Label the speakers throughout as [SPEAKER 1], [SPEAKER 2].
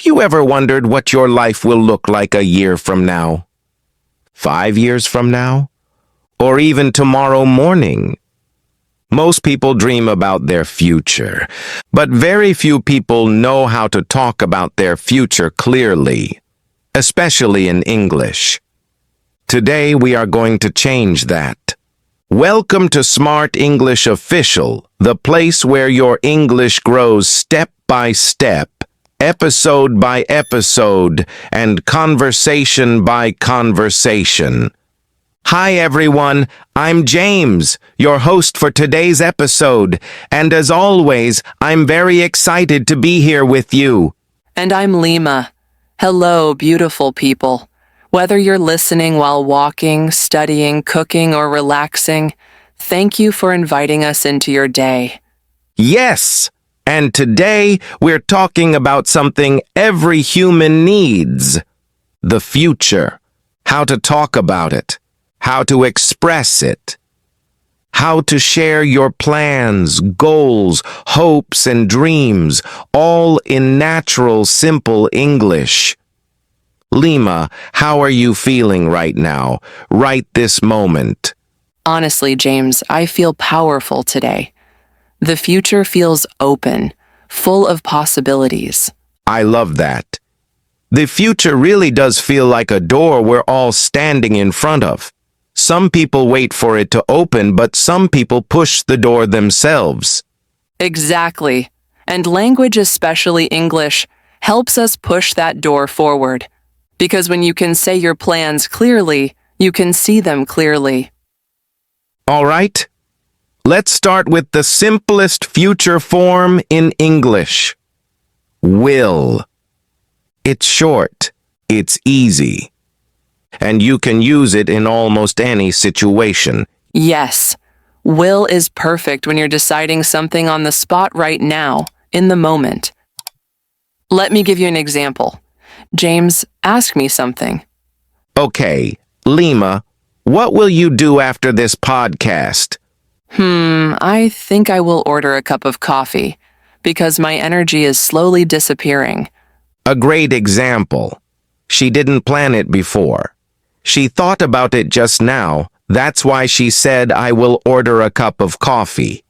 [SPEAKER 1] Have you ever wondered what your life will look like a year from now? 5 years from now? Or even tomorrow morning? Most people dream about their future, but very few people know how to talk about their future clearly, especially in English. Today we are going to change that. Welcome to Smart English Official, the place where your English grows step by step, episode by episode, and conversation by conversation. Hi everyone, I'm James, your host for today's episode, and as always, I'm very excited to be here with you.
[SPEAKER 2] And I'm Lima. Hello, beautiful people. Whether you're listening while walking, studying, cooking, or relaxing, thank you for inviting us into your day.
[SPEAKER 1] Yes, and today we're talking about something every human needs. The future. How to talk about it. How to express it. How to share your plans, goals, hopes, and dreams, all in natural, simple English. Lima, how are you feeling right now, right this moment?
[SPEAKER 2] Honestly, James, I feel powerful today. The future feels open, full of possibilities.
[SPEAKER 1] I love that. The future really does feel like a door we're all standing in front of. Some people wait for it to open, but some people push the door themselves.
[SPEAKER 2] Exactly. And language, especially English, helps us push that door forward. Because when you can say your plans clearly, you can see them clearly.
[SPEAKER 1] All right, let's start with the simplest future form in English. Will. It's short, it's easy, and you can use it in almost any situation.
[SPEAKER 2] Yes, will is perfect when you're deciding something on the spot right now, in the moment. Let me give you an example. James, ask me something.
[SPEAKER 1] Okay, Lima, what will you do after this podcast?
[SPEAKER 2] I think I will order a cup of coffee, because my energy is slowly disappearing.
[SPEAKER 1] A great example. She didn't plan it before. She thought about it just now. That's why she said, I will order a cup of coffee.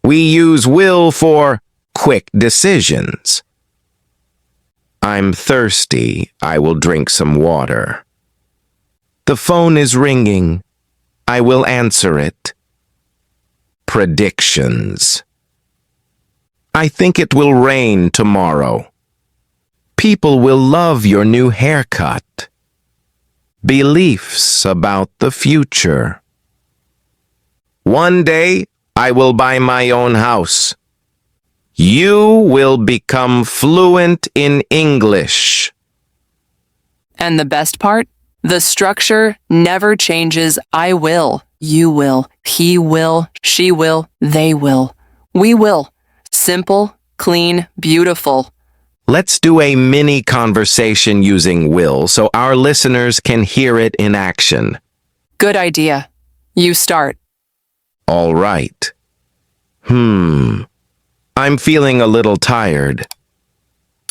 [SPEAKER 1] We use will for quick decisions. I'm thirsty. I will drink some water. The phone is ringing. I will answer it. Predictions. I think it will rain tomorrow. People will love your new haircut. Beliefs about the future. One day, I will buy my own house. You will become fluent in English.
[SPEAKER 2] And the best part? The structure never changes. I will, you will, he will, she will, they will. We will. Simple, clean, beautiful.
[SPEAKER 1] Let's do a mini conversation using will so our listeners can hear it in action.
[SPEAKER 2] Good idea. You start.
[SPEAKER 1] All right. I'm feeling a little tired.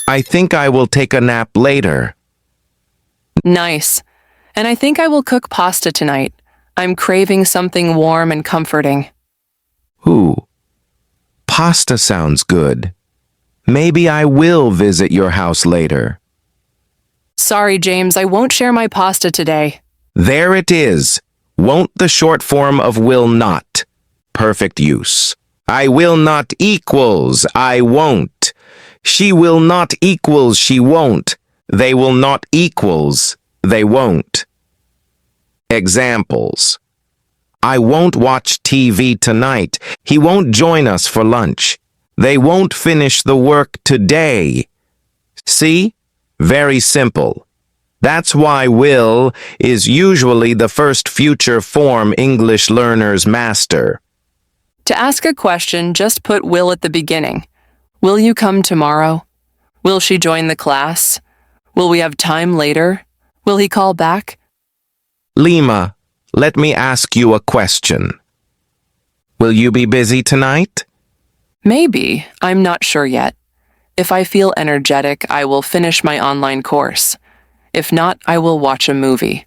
[SPEAKER 1] I think I will take a nap later.
[SPEAKER 2] Nice. And I think I will cook pasta tonight. I'm craving something warm and comforting.
[SPEAKER 1] Ooh, pasta sounds good. Maybe I will visit your house later.
[SPEAKER 2] Sorry, James, I won't share my pasta today.
[SPEAKER 1] There it is. Won't the short form of will not. Perfect use. I will not equals I won't. She will not equals she won't. They will not equals they won't. Examples. I won't watch TV tonight. He won't join us for lunch. They won't finish the work today. See? Very simple. That's why will is usually the first future form English learners master.
[SPEAKER 2] To ask a question, just put will at the beginning. Will you come tomorrow? Will she join the class? Will we have time later? Will he call back?
[SPEAKER 1] Lima, let me ask you a question. Will you be busy tonight?
[SPEAKER 2] Maybe. I'm not sure yet. If I feel energetic, I will finish my online course. If not, I will watch a movie.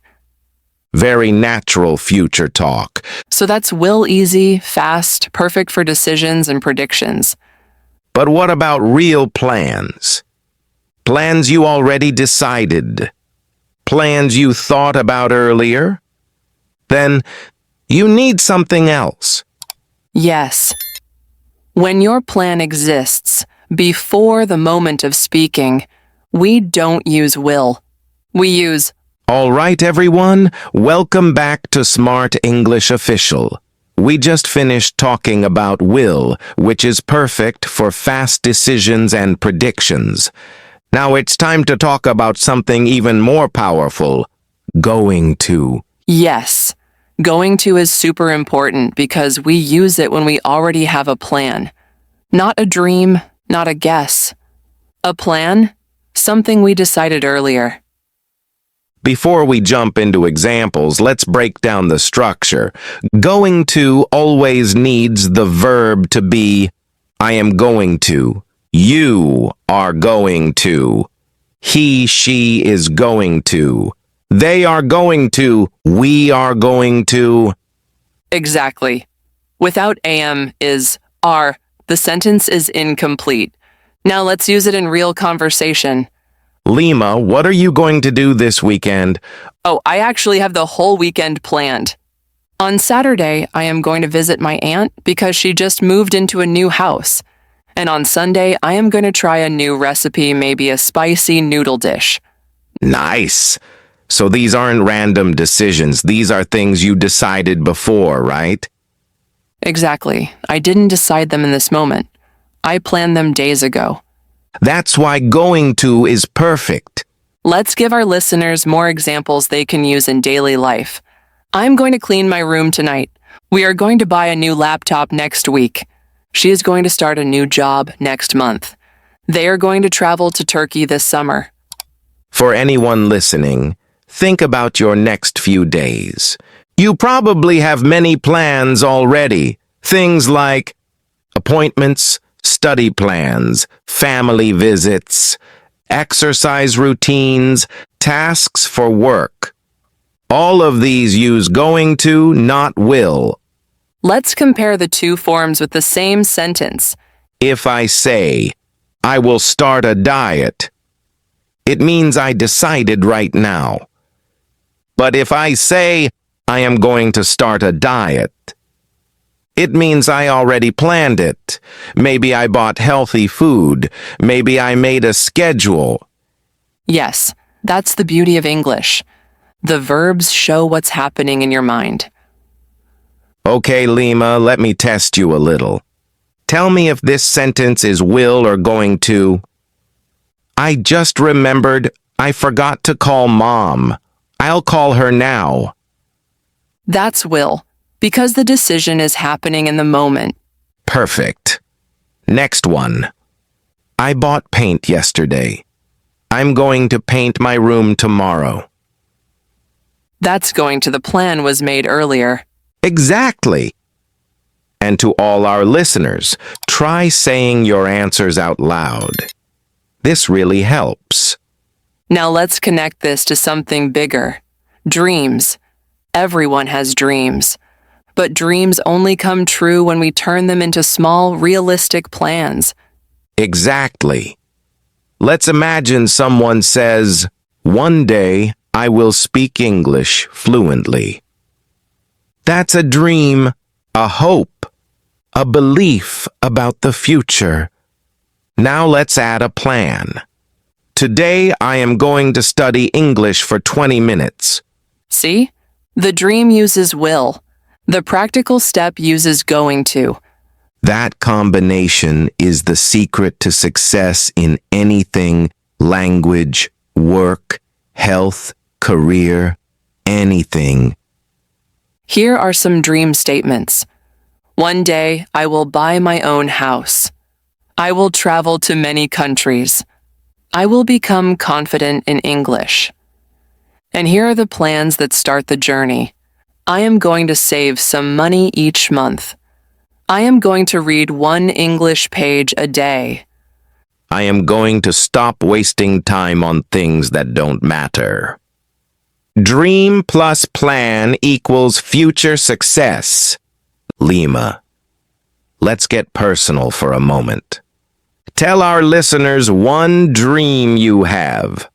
[SPEAKER 1] Very natural future talk.
[SPEAKER 2] So that's will easy, fast, perfect for decisions and predictions.
[SPEAKER 1] But what about real plans? Plans you already decided. Plans you thought about earlier? Then you need something else.
[SPEAKER 2] Yes. When your plan exists before the moment of speaking, we don't use will. We use
[SPEAKER 1] All right, everyone, welcome back to Smart English Official. We just finished talking about will, which is perfect for fast decisions and predictions. Now it's time to talk about something even more powerful, going to.
[SPEAKER 2] yes. Going to is super important because we use it when we already have a plan. Not a dream, not a guess. A plan? Something we decided earlier.
[SPEAKER 1] Before we jump into examples, let's break down the structure. Going to always needs the verb to be I am going to. You are going to. He, she is going to. They are going to. We are going to.
[SPEAKER 2] Exactly. Without am is are, the sentence is incomplete. Now let's use it in real conversation.
[SPEAKER 1] Lima, what are you going to do this weekend?
[SPEAKER 2] Oh, I actually have the whole weekend planned. On Saturday, I am going to visit my aunt because she just moved into a new house. And on Sunday, I am going to try a new recipe, maybe a spicy noodle dish.
[SPEAKER 1] Nice. So these aren't random decisions. These are things you decided before, right?
[SPEAKER 2] Exactly. I didn't decide them in this moment. I planned them days ago.
[SPEAKER 1] That's why going to is perfect.
[SPEAKER 2] Let's give our listeners more examples they can use in daily life. I'm going to clean my room tonight. We are going to buy a new laptop next week. She is going to start a new job next month. They are going to travel to Turkey this summer.
[SPEAKER 1] For anyone listening, think about your next few days. You probably have many plans already. Things like appointments, study plans, family visits, exercise routines, tasks for work. All of these use going to, not will.
[SPEAKER 2] Let's compare the two forms with the same sentence.
[SPEAKER 1] If I say, I will start a diet, it means I decided right now. But if I say, I am going to start a diet, it means I already planned it. Maybe I bought healthy food. Maybe I made a schedule.
[SPEAKER 2] Yes, that's the beauty of English. The verbs show what's happening in your mind.
[SPEAKER 1] Okay, Lima, let me test you a little. Tell me if this sentence is will or going to. I just remembered I forgot to call Mom. I'll call her now.
[SPEAKER 2] That's will, because the decision is happening in the moment.
[SPEAKER 1] Perfect. Next one. I bought paint yesterday. I'm going to paint my room tomorrow.
[SPEAKER 2] That's going to the plan was made earlier.
[SPEAKER 1] Exactly. And to all our listeners, try saying your answers out loud. This really helps.
[SPEAKER 2] Now let's connect this to something bigger. Dreams. Everyone has dreams. But dreams only come true when we turn them into small, realistic plans.
[SPEAKER 1] Exactly. Let's imagine someone says, one day I will speak English fluently. That's a dream, a hope, a belief about the future. Now let's add a plan. Today I am going to study English for 20 minutes.
[SPEAKER 2] See? The dream uses will. The practical step uses going to.
[SPEAKER 1] That combination is the secret to success in anything, language, work, health, career, anything.
[SPEAKER 2] Here are some dream statements. One day, I will buy my own house. I will travel to many countries. I will become confident in English. And here are the plans that start the journey. I am going to save some money each month. I am going to read one English page a day.
[SPEAKER 1] I am going to stop wasting time on things that don't matter. Dream plus plan equals future success. Lima. Let's get personal for a moment. Tell our listeners one dream you have.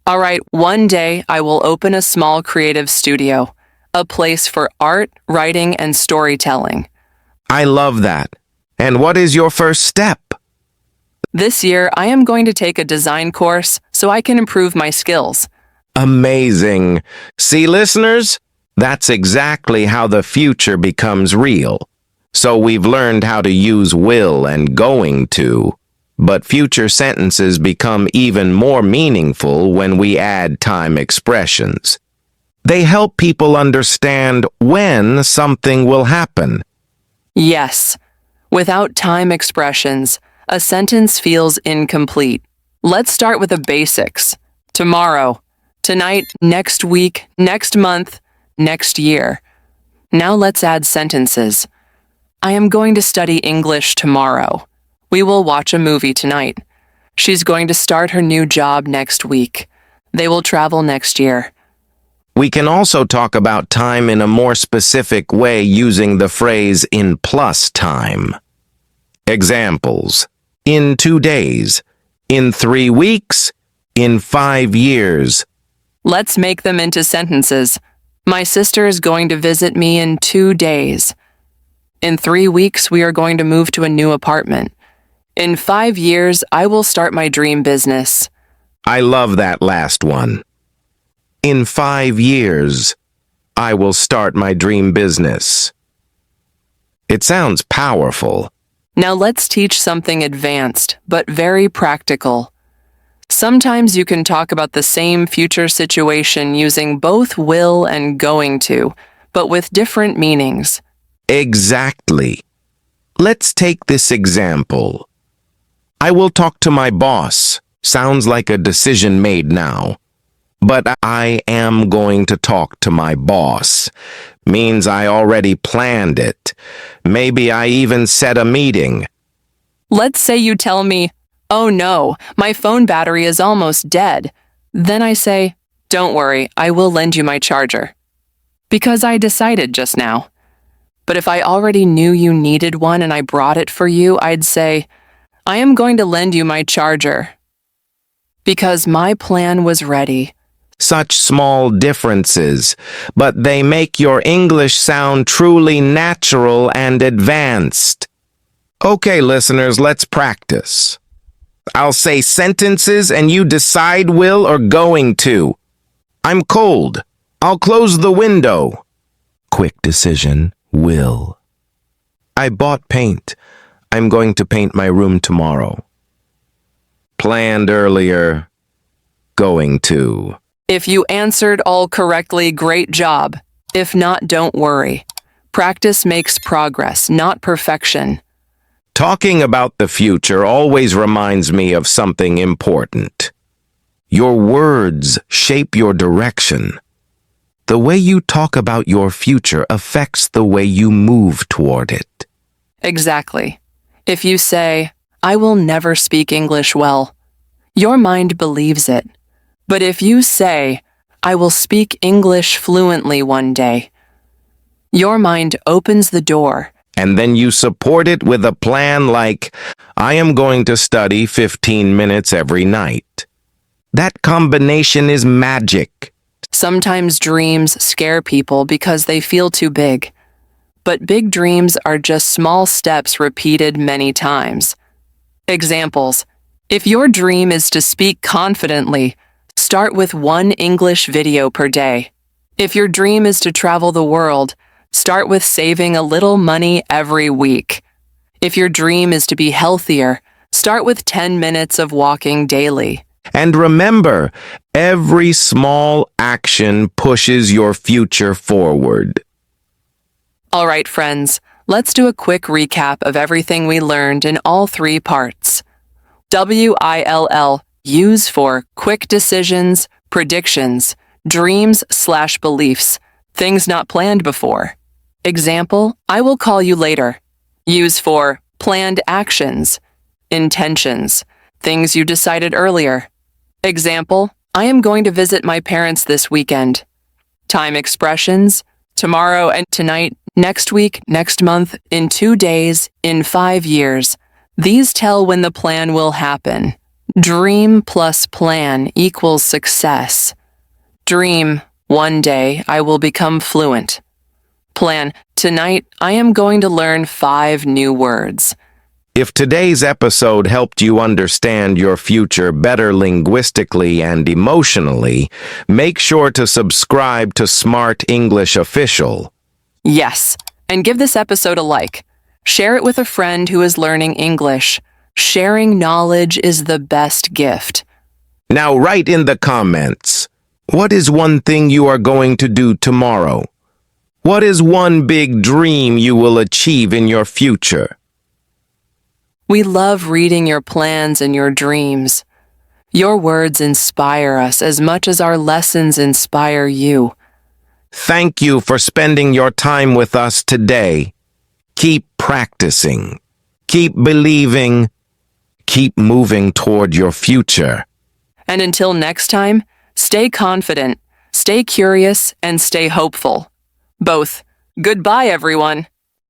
[SPEAKER 2] All right, one day I will open a small creative studio, a place for art, writing, and storytelling.
[SPEAKER 1] I love that. And what is your first step?
[SPEAKER 2] This year, I am going to take a design course so I can improve my skills.
[SPEAKER 1] Amazing. See, listeners? That's exactly how the future becomes real. So we've learned how to use will and going to. But future sentences become even more meaningful when we add time expressions. They help people understand when something will happen.
[SPEAKER 2] Yes. Without time expressions, a sentence feels incomplete. Let's start with the basics. Tomorrow, tonight, next week, next month, next year. Now let's add sentences. I am going to study English tomorrow. We will watch a movie tonight. She's going to start her new job next week. They will travel next year.
[SPEAKER 1] We can also talk about time in a more specific way using the phrase in plus time. Examples: in 2 days, in 3 weeks, in 5 years.
[SPEAKER 2] Let's make them into sentences. My sister is going to visit me in 2 days. In 3 weeks, we are going to move to a new apartment. In 5 years, I will start my dream business.
[SPEAKER 1] I love that last one. In 5 years, I will start my dream business. It sounds powerful.
[SPEAKER 2] Now let's teach something advanced, but very practical. Sometimes you can talk about the same future situation using both will and going to, but with different meanings.
[SPEAKER 1] Exactly. Let's take this example. I will talk to my boss. Sounds like a decision made now. But I am going to talk to my boss. Means I already planned it. Maybe I even set a meeting.
[SPEAKER 2] Let's say you tell me, "Oh no, my phone battery is almost dead." Then I say, "Don't worry, I will lend you my charger." Because I decided just now. But if I already knew you needed one and I brought it for you, I'd say, "I am going to lend you my charger." Because my plan was ready.
[SPEAKER 1] Such small differences, but they make your English sound truly natural and advanced. Okay, listeners, let's practice. I'll say sentences and you decide will or going to. I'm cold. I'll close the window. Quick decision, will. I bought paint. I'm going to paint my room tomorrow. Planned earlier, going to.
[SPEAKER 2] If you answered all correctly, great job. If not, don't worry. Practice makes progress, not perfection.
[SPEAKER 1] Talking about the future always reminds me of something important. Your words shape your direction. The way you talk about your future affects the way you move toward it.
[SPEAKER 2] Exactly. If you say, "I will never speak English well," your mind believes it. But if you say, "I will speak English fluently one day," your mind opens the door.
[SPEAKER 1] And then you support it with a plan like, I am going to study 15 minutes every night. That combination is magic.
[SPEAKER 2] Sometimes dreams scare people because they feel too big. But big dreams are just small steps repeated many times. Examples: if your dream is to speak confidently, start with 1 English video per day. If your dream is to travel the world, start with saving a little money every week. If your dream is to be healthier, start with 10 minutes of walking daily.
[SPEAKER 1] And remember, every small action pushes your future forward.
[SPEAKER 2] All right, friends, let's do a quick recap of everything we learned in all 3 parts. WILL, use for quick decisions, predictions, dreams/beliefs, things not planned before. Example, I will call you later. Use for planned actions, intentions, things you decided earlier. Example, I am going to visit my parents this weekend. Time expressions, tomorrow and tonight, next week, next month, in 2 days, in 5 years. These tell when the plan will happen. Dream plus plan equals success. Dream, one day I will become fluent. Plan, tonight I am going to learn 5 new words.
[SPEAKER 1] If today's episode helped you understand your future better linguistically and emotionally, make sure to subscribe to Smart English Official.
[SPEAKER 2] Yes, and give this episode a like. Share it with a friend who is learning English. Sharing knowledge is the best gift.
[SPEAKER 1] Now write in the comments, what is one thing you are going to do tomorrow? What is one big dream you will achieve in your future?
[SPEAKER 2] We love reading your plans and your dreams. Your words inspire us as much as our lessons inspire you.
[SPEAKER 1] Thank you for spending your time with us today. Keep practicing. Keep believing. Keep moving toward your future.
[SPEAKER 2] And until next time, stay confident, stay curious, and stay hopeful. Both. Goodbye, everyone.